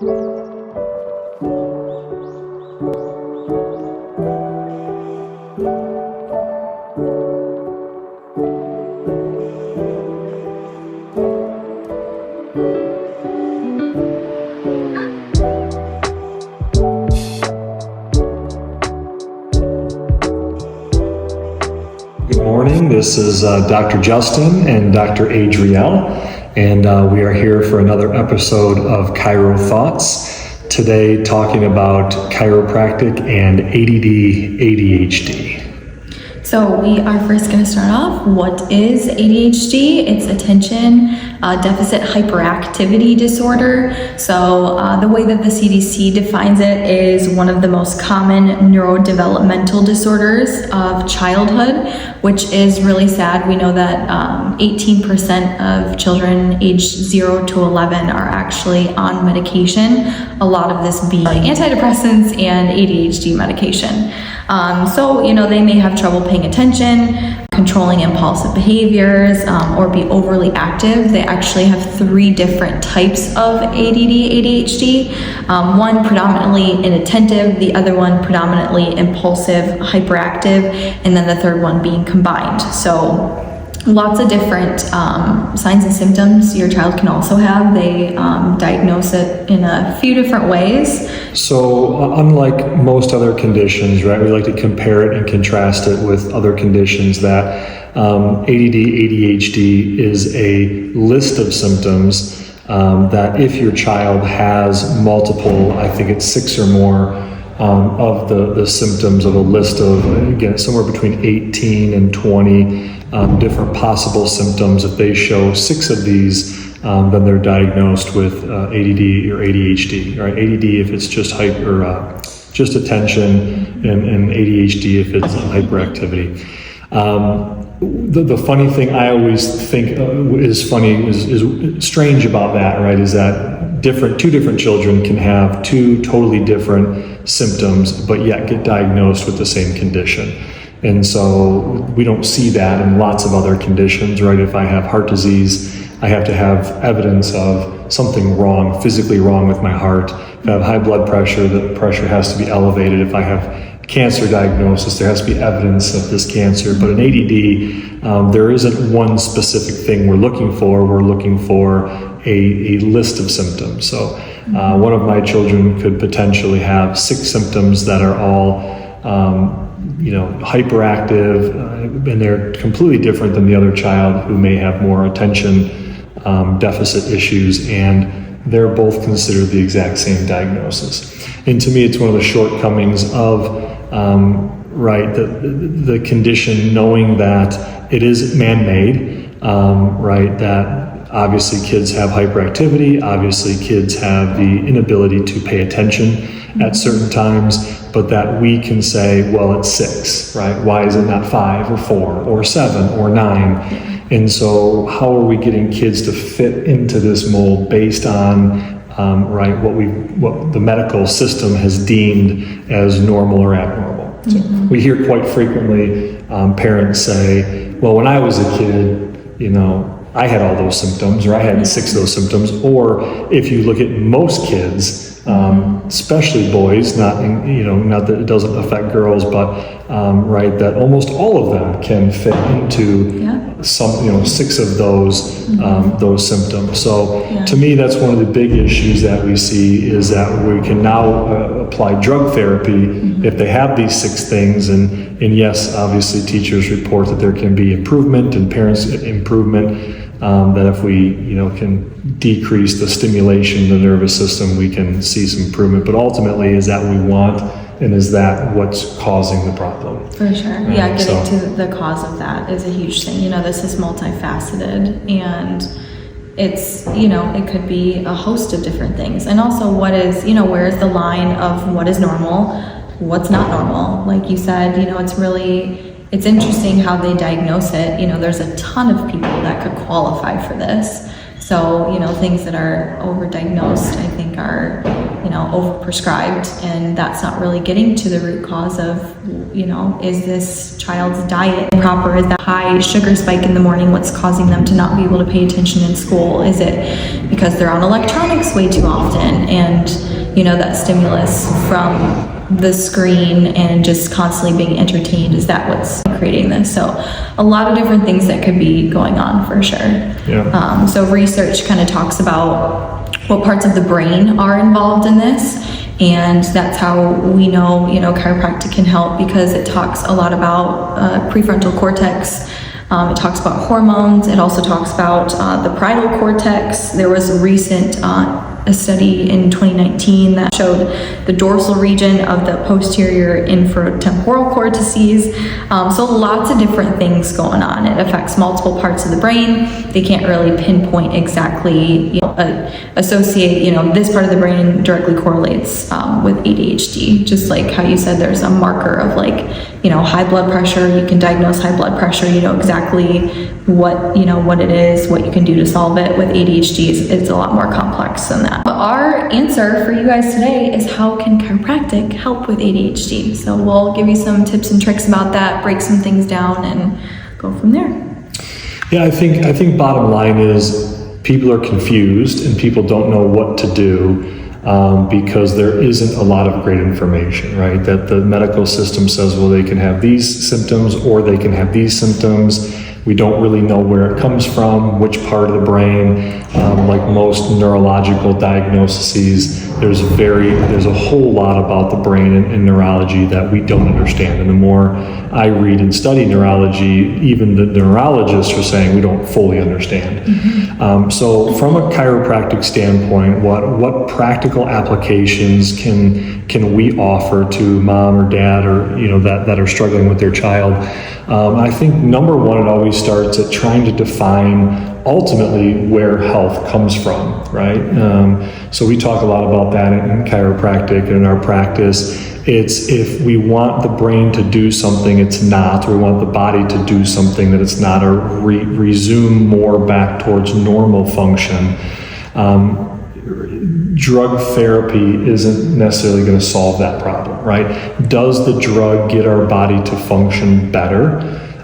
This is Dr. Justin and Dr. Adrielle, and we are here for another episode of Chiro Thoughts. Today talking about chiropractic and ADD, ADHD. So we are first going to start off. What is ADHD? It's attention deficit hyperactivity disorder. So the way that the CDC defines it is one of the most common neurodevelopmental disorders of childhood, which is really sad. We know that 18% of children aged 0 to 11 are actually on medication, a lot of this being antidepressants and ADHD medication. So, they may have trouble paying attention, controlling impulsive behaviors, or be overly active. They actually have 3 different types of ADD, ADHD. One predominantly inattentive, the other one predominantly impulsive, hyperactive, and then the third one being combined. So lots of different signs and symptoms your child can also have. They diagnose it in a few different ways. So unlike most other conditions, right, we like to compare it and contrast it with other conditions that ADD, ADHD is a list of symptoms that if your child has multiple, I think it's 6 or more of the symptoms of a list of, again, somewhere between 18 and 20 different possible symptoms. If they show 6 of these, then they're diagnosed with ADD or ADHD. Right? ADD if it's just just attention, and ADHD if it's hyperactivity. The funny thing I always think is funny is strange about that, right? Is that two different children can have 2 totally different symptoms, but yet get diagnosed with the same condition. And so we don't see that in lots of other conditions, right? If I have heart disease, I have to have evidence of something wrong, physically wrong with my heart. If I have high blood pressure, the pressure has to be elevated. If I have cancer diagnosis, there has to be evidence of this cancer. But in ADD, there isn't one specific thing we're looking for. We're looking for a list of symptoms. So one of my children could potentially have 6 symptoms that are all hyperactive, and they're completely different than the other child who may have more attention deficit issues, and they're both considered the exact same diagnosis. And to me, it's one of the shortcomings of the condition, knowing that it is man-made, that obviously kids have hyperactivity, obviously kids have the inability to pay attention at certain times, but that we can say, well, it's 6, right? Why is it not 5 or 4 or 7 or 9? And so how are we getting kids to fit into this mold based on what the medical system has deemed as normal or abnormal? So we hear quite frequently parents say, well, when I was a kid, I had all those symptoms, or I had 6 of those symptoms. Or if you look at most kids, especially boys, not that it doesn't affect girls, but that almost all of them can fit into some 6 of those symptoms. So to me, that's one of the big issues that we see, is that we can now apply drug therapy if they have these 6 things, and yes, obviously teachers report that there can be improvement and parents improvement. That if we can decrease the stimulation of the nervous system, we can see some improvement. But ultimately, is that what we want, and is that what's causing the problem? For sure. Right? Getting to the cause of that is a huge thing. This is multifaceted, and it's, it could be a host of different things. And also, what is, where's the line of what is normal, what's not normal? Like you said, it's interesting how they diagnose it. There's a ton of people that could qualify for this. So, things that are overdiagnosed, I think, are, overprescribed, and that's not really getting to the root cause of, is this child's diet proper? Is that high sugar spike in the morning what's causing them to not be able to pay attention in school? Is it because they're on electronics way too often, and that stimulus from the screen and just constantly being entertained, is that what's creating this? So a lot of different things that could be going on for sure. Yeah. So research kind of talks about what parts of the brain are involved in this, and that's how we know chiropractic can help, because it talks a lot about prefrontal cortex. It talks about hormones. It also talks about the parietal cortex. There was a recent a study in 2019 that showed the dorsal region of the posterior infratemporal cortices. So lots of different things going on. It affects multiple parts of the brain. They can't really pinpoint exactly, associate, this part of the brain directly correlates with ADHD. Just like how you said, there's a marker of high blood pressure. You can diagnose high blood pressure. You know exactly what it is, what you can do to solve it. With ADHD, it's a lot more complex than that. But our answer for you guys today is, how can chiropractic help with ADHD? So we'll give you some tips and tricks about that, break some things down, and go from there. Yeah, I think bottom line is people are confused and people don't know what to do because there isn't a lot of great information, right? That the medical system says, well, they can have these symptoms or they can have these symptoms. We don't really know where it comes from, which part of the brain. Like most neurological diagnoses, there's a whole lot about the brain and neurology that we don't understand. And the more I read and study neurology, even the neurologists are saying we don't fully understand. Mm-hmm. So from a chiropractic standpoint, what practical applications can we offer to mom or dad or that are struggling with their child? I think number one, it always starts at trying to define ultimately where health comes from, right? So we talk a lot about that in chiropractic and in our practice. It's if we want the brain to do something it's not, or we want the body to do something that it's not, or resume more back towards normal function. Drug therapy isn't necessarily going to solve that problem, right? Does the drug get our body to function better,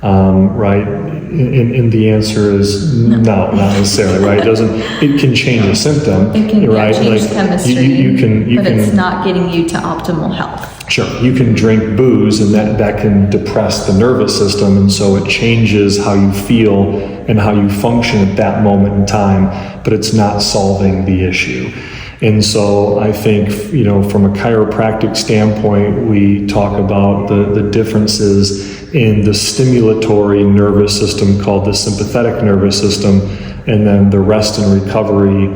right? And the answer is no, not necessarily, right? It can change a symptom, it can, right? Change chemistry, but it's not getting you to optimal health. Sure, you can drink booze and that can depress the nervous system, and so it changes how you feel and how you function at that moment in time, but it's not solving the issue. And so I think, from a chiropractic standpoint, we talk about the differences in the stimulatory nervous system called the sympathetic nervous system, and then the rest and recovery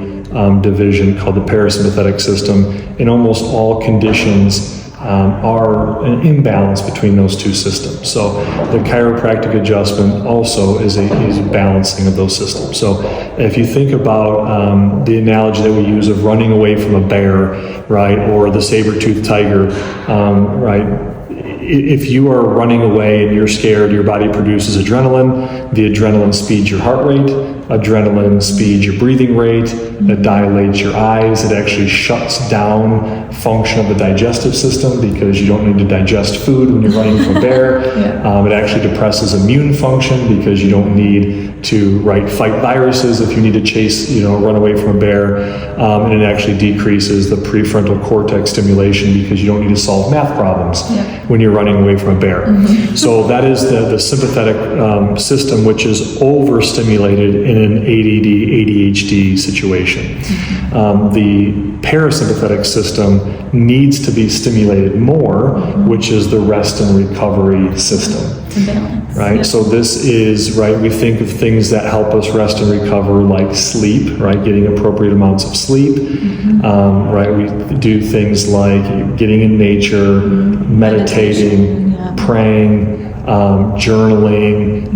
division called the parasympathetic system. In almost all conditions are an imbalance between those two systems. So the chiropractic adjustment also is a balancing of those systems. So if you think about the analogy that we use of running away from a bear, right, or the saber-toothed tiger, right, if you are running away and you're scared, your body produces adrenaline. The adrenaline speeds your heart rate. Adrenaline speeds your breathing rate. It dilates your eyes. It actually shuts down function of the digestive system because you don't need to digest food when you're running from a bear. Yeah. It actually depresses immune function because you don't need to fight viruses if you need to run away from a bear. And it actually decreases the prefrontal cortex stimulation because you don't need to solve math problems when you're running away from a bear. Mm-hmm. So that is the sympathetic system, which is overstimulated in an ADD, ADHD situation. Mm-hmm. The parasympathetic system needs to be stimulated more, which is the rest and recovery system. Right? Yep. So this is, we think of things that help us rest and recover, like sleep, right? Getting appropriate amounts of sleep. Mm-hmm. We do things like getting in nature, meditating, praying, journaling,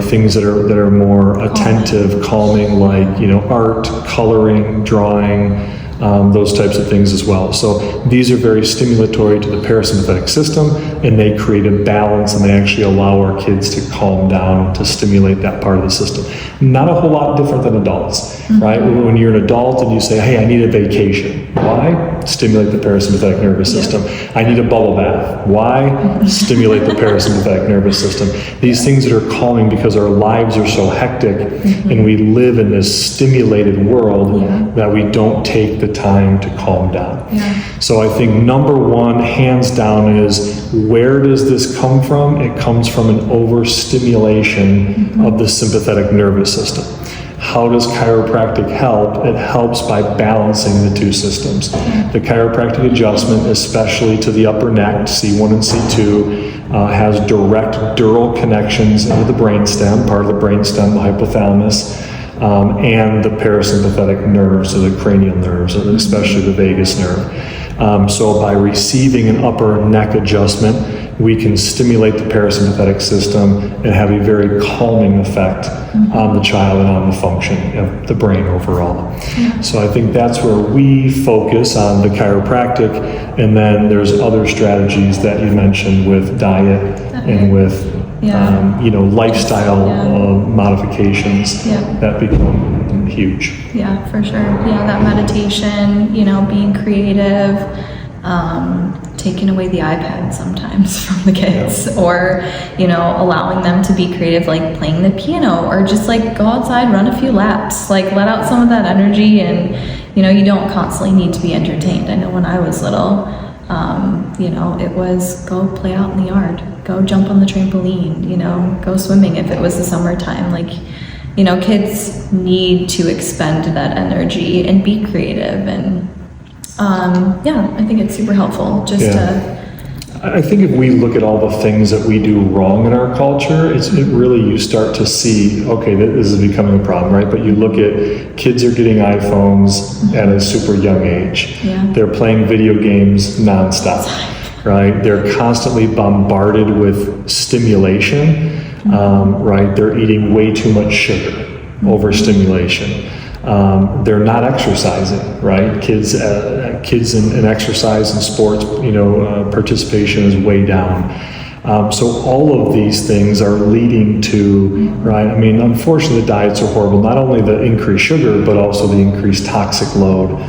things that are more attentive, calming, like art, coloring, drawing, those types of things as well. So these are very stimulatory to the parasympathetic system, and they create a balance, and they actually allow our kids to calm down, to stimulate that part of the system. Not a whole lot different than adults, right? When you're an adult and you say, hey, I need a vacation. Why? Stimulate the parasympathetic nervous system. I need a bubble bath. Why? Stimulate the parasympathetic nervous system. These things that are calming because our lives are so hectic, and we live in this stimulated world that we don't take the time to calm down. So I think number one, hands down, is where does this come from? It comes from an overstimulation of the sympathetic nervous system. How does chiropractic help? It helps by balancing the two systems. The chiropractic adjustment, especially to the upper neck, C1 and C2, has direct dural connections into the brainstem, part of the brainstem, the hypothalamus, and the parasympathetic nerves, so the cranial nerves, especially the vagus nerve. So by receiving an upper neck adjustment, we can stimulate the parasympathetic system and have a very calming effect on the child and on the function of the brain overall. So I think that's where we focus on the chiropractic, and then there's other strategies that you mentioned with diet and with lifestyle modifications that become huge. Yeah, for sure. Yeah, that meditation, being creative, taking away the iPad sometimes from the kids, or allowing them to be creative, like playing the piano, or just like go outside, run a few laps, like let out some of that energy. And you don't constantly need to be entertained. I know when I was little, it was go play out in the yard, go jump on the trampoline, go swimming if it was the summertime. Like, kids need to expend that energy and be creative. And I think it's super helpful I think if we look at all the things that we do wrong in our culture, you start to see, okay, this is becoming a problem, right? But you look at kids are getting iPhones at a super young age. They're playing video games nonstop, right? They're constantly bombarded with stimulation, right? They're eating way too much sugar, overstimulation. They're not exercising, right? Kids in exercise and sports, participation is way down. So all of these things are leading to, right? I mean, unfortunately, the diets are horrible. Not only the increased sugar, but also the increased toxic load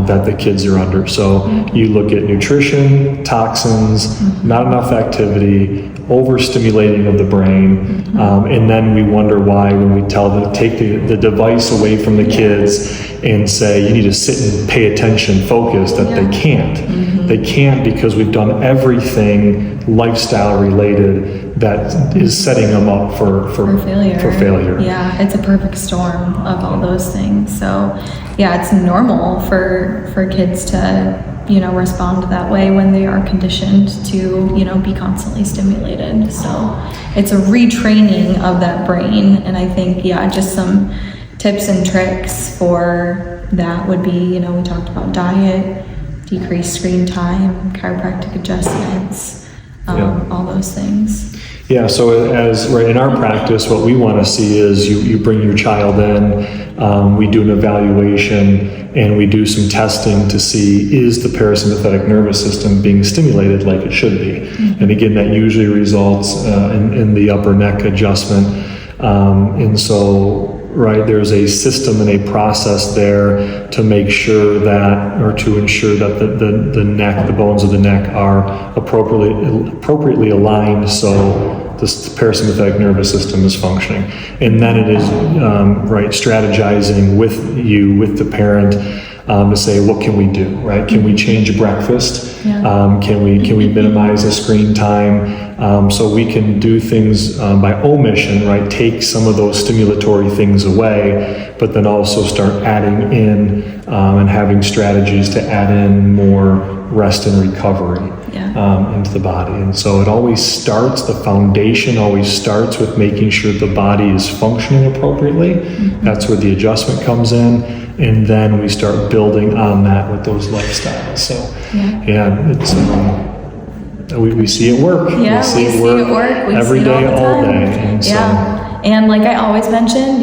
that the kids are under. So you look at nutrition, toxins, not enough activity, overstimulating of the brain, and then we wonder why when we tell them to take the device away from the kids and say you need to sit and pay attention, focus, that they can't. They can't because we've done everything lifestyle related that is setting them up for failure. Yeah, it's a perfect storm of all those things. So it's normal for kids to respond that way when they are conditioned to be constantly stimulated. So it's a retraining of that brain. And I think just some tips and tricks for that would be, we talked about diet, decreased screen time, chiropractic adjustments, all those things. Yeah, so in our practice, what we want to see is you bring your child in, we do an evaluation, and we do some testing to see, is the parasympathetic nervous system being stimulated like it should be? And again, that usually results in the upper neck adjustment. And so, right, there's a system and a process there to make sure that, or to ensure that the neck, the bones of the neck are appropriately aligned so the parasympathetic nervous system is functioning. And then it is, strategizing with the parent to say, what can we do, right? Can we change breakfast? Can we minimize the screen time? So we can do things by omission, right? Take some of those stimulatory things away, but then also start adding in and having strategies to add in more rest and recovery into the body. And so it always starts, the foundation always starts with making sure the body is functioning appropriately. That's where the adjustment comes in. And then we start building on that with those lifestyles. So it's we see it work. Yeah, we see it work. We every see it day, all day. And and like I always mention,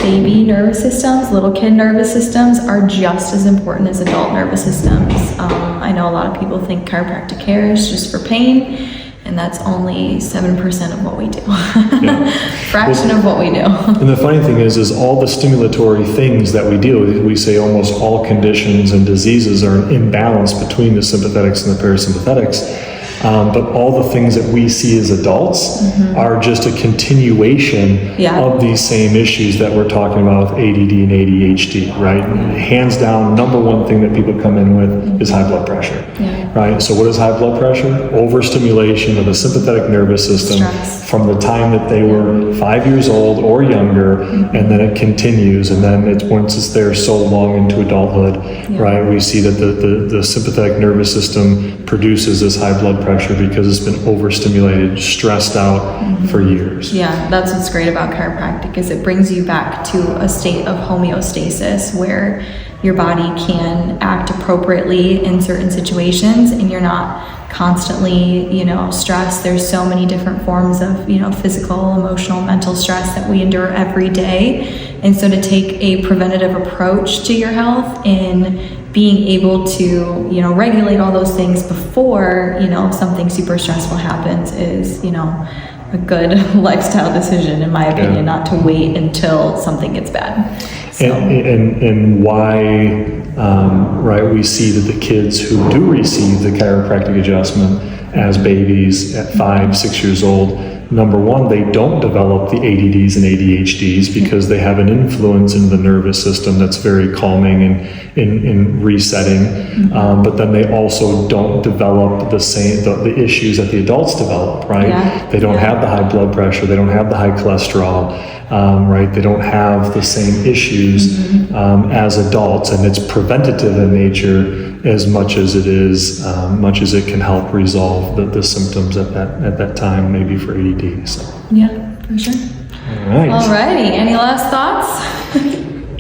baby nervous systems, little kid nervous systems are just as important as adult nervous systems. I know a lot of people think chiropractic care is just for pain, and that's only 7% of what we do. Yeah. Fraction of what we do. And the funny thing is all the stimulatory things that we deal with, we say almost all conditions and diseases are an imbalance between the sympathetics and the parasympathetics. But all the things that we see as adults are just a continuation of these same issues that we're talking about with ADD and ADHD, right? Hands down, number one thing that people come in with is high blood pressure, right? So what is high blood pressure? Overstimulation of the sympathetic nervous system from the time that they were 5 years old or younger, and then it continues, and then once it's there so long into adulthood, right? We see that the sympathetic nervous system produces this high blood pressure because it's been overstimulated, stressed out for years. Yeah, that's what's great about chiropractic is it brings you back to a state of homeostasis where your body can act appropriately in certain situations and you're not constantly, stressed. There's so many different forms of, physical, emotional, mental stress that we endure every day. And so to take a preventative approach to your health and being able to, regulate all those things before, something super stressful happens is, a good lifestyle decision, in my opinion, not to wait until something gets bad. So. And why, right, we see that the kids who do receive the chiropractic adjustment as babies at 5, 6 years old, number one, they don't develop the ADDs and ADHDs because they have an influence in the nervous system that's very calming and in resetting. But then they also don't develop the issues that the adults develop, right? They don't have the high blood pressure, they don't have the high cholesterol, right? They don't have the same issues as adults, and it's preventative in nature as much as it is, much as it can help resolve the symptoms at that time, maybe for ADD. So. Yeah, for sure. All right. Alrighty. Any last thoughts?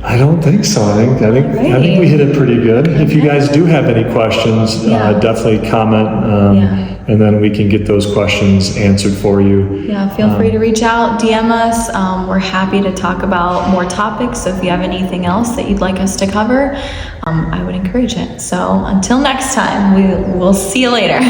I don't think so. I think we hit it pretty good. If you guys do have any questions, definitely comment, and then we can get those questions answered for you. Yeah, feel free to reach out, DM us. We're happy to talk about more topics. So if you have anything else that you'd like us to cover, I would encourage it. So until next time, we'll see you later.